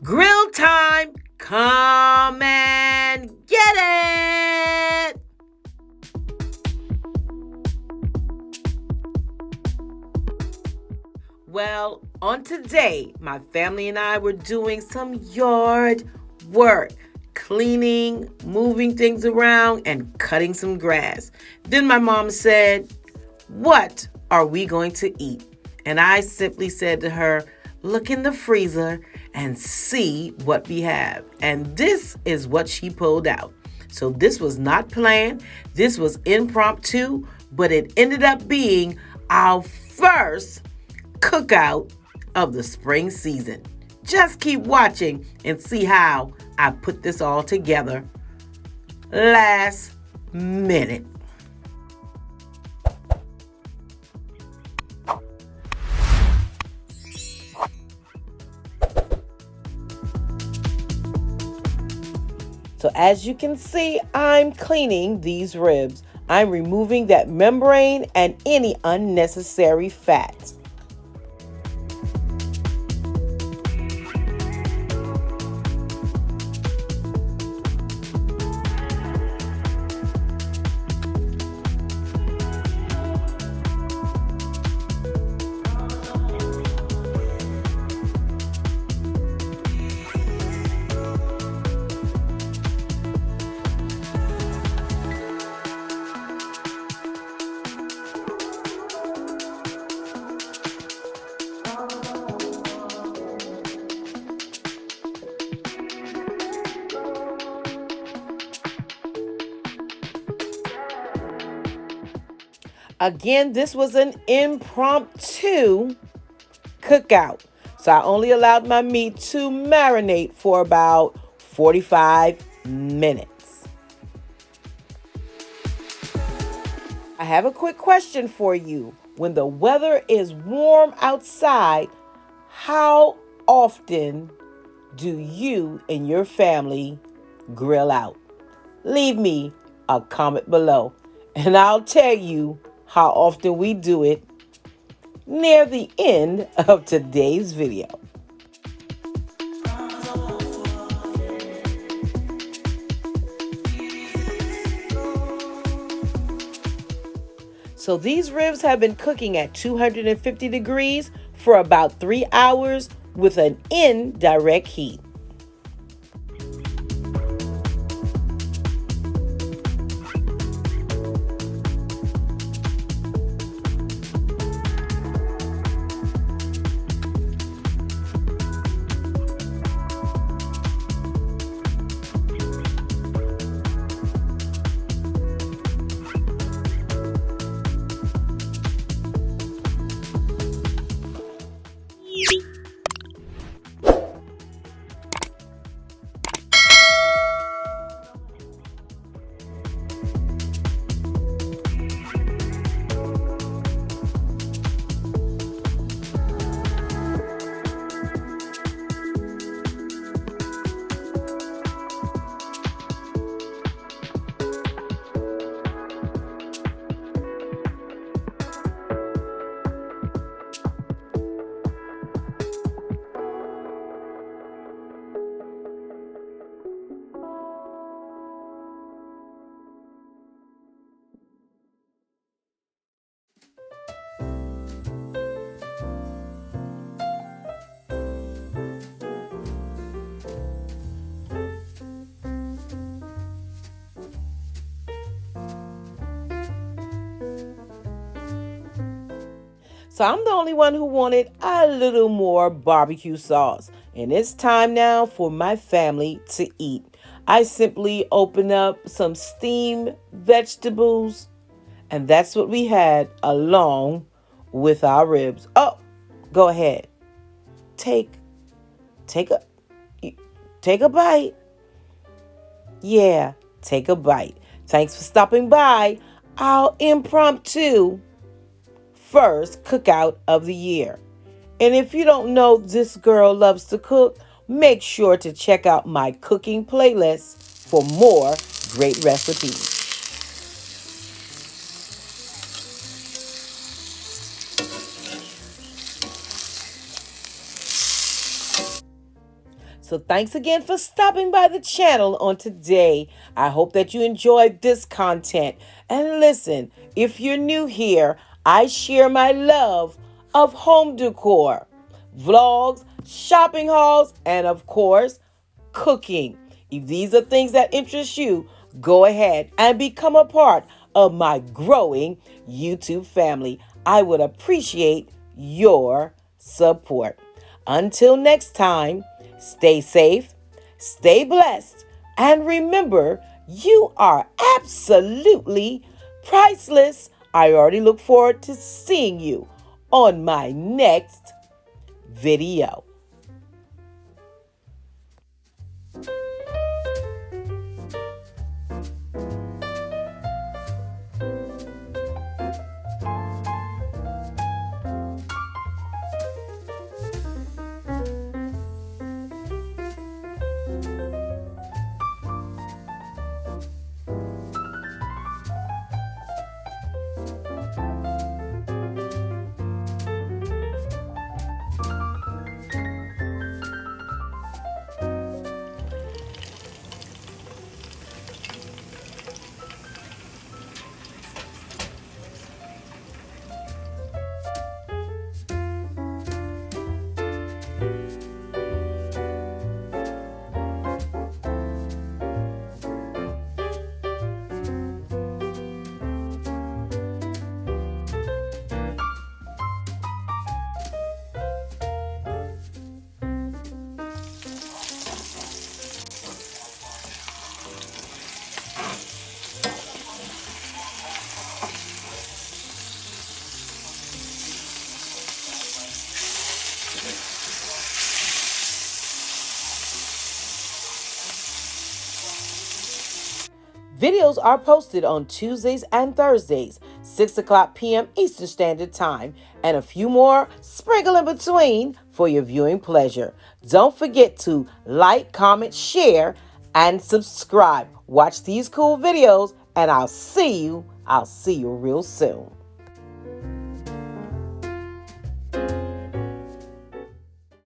Grill time! Come and get it! Well, on today, my family and I were doing some yard work, cleaning, moving things around, and cutting some grass. Then my mom said, "What are we going to eat?" And I simply said to her, "Look in the freezer and see what we have." And this is what she pulled out. So this was not planned, this was impromptu, but it ended up being our first cookout of the spring season. Just keep watching and see how I put this all together last minute. So as you can see, I'm cleaning these ribs. I'm removing that membrane and any unnecessary fat. Again, this was an impromptu cookout. So I only allowed my meat to marinate for about 45 minutes. I have a quick question for you. When the weather is warm outside, how often do you and your family grill out? Leave me a comment below and I'll tell you how often we do it near the end of today's video. So these ribs have been cooking at 250 degrees for about 3 hours with an indirect heat. So I'm the only one who wanted a little more barbecue sauce. And it's time now for my family to eat. I simply open up some steamed vegetables, and that's what we had along with our ribs. Oh, go ahead. Take a take a bite. Yeah, take a bite. Thanks for stopping by our impromptu first cookout of the year. And if you don't know this girl loves to cook, make sure to check out my cooking playlist for more great recipes. So thanks again for stopping by the channel on today. I hope that you enjoyed this content. And listen, if you're new here, I share my love of home decor, vlogs, shopping hauls, and of course, cooking. If these are things that interest you, go ahead and become a part of my growing YouTube family. I would appreciate your support. Until next time, stay safe, stay blessed, and remember, you are absolutely priceless. I already look forward to seeing you on my next video. Videos are posted on Tuesdays and Thursdays, 6 o'clock p.m. Eastern Standard Time, and a few more sprinkle in between for your viewing pleasure. Don't forget to like, comment, share, and subscribe. Watch these cool videos, and I'll see you real soon.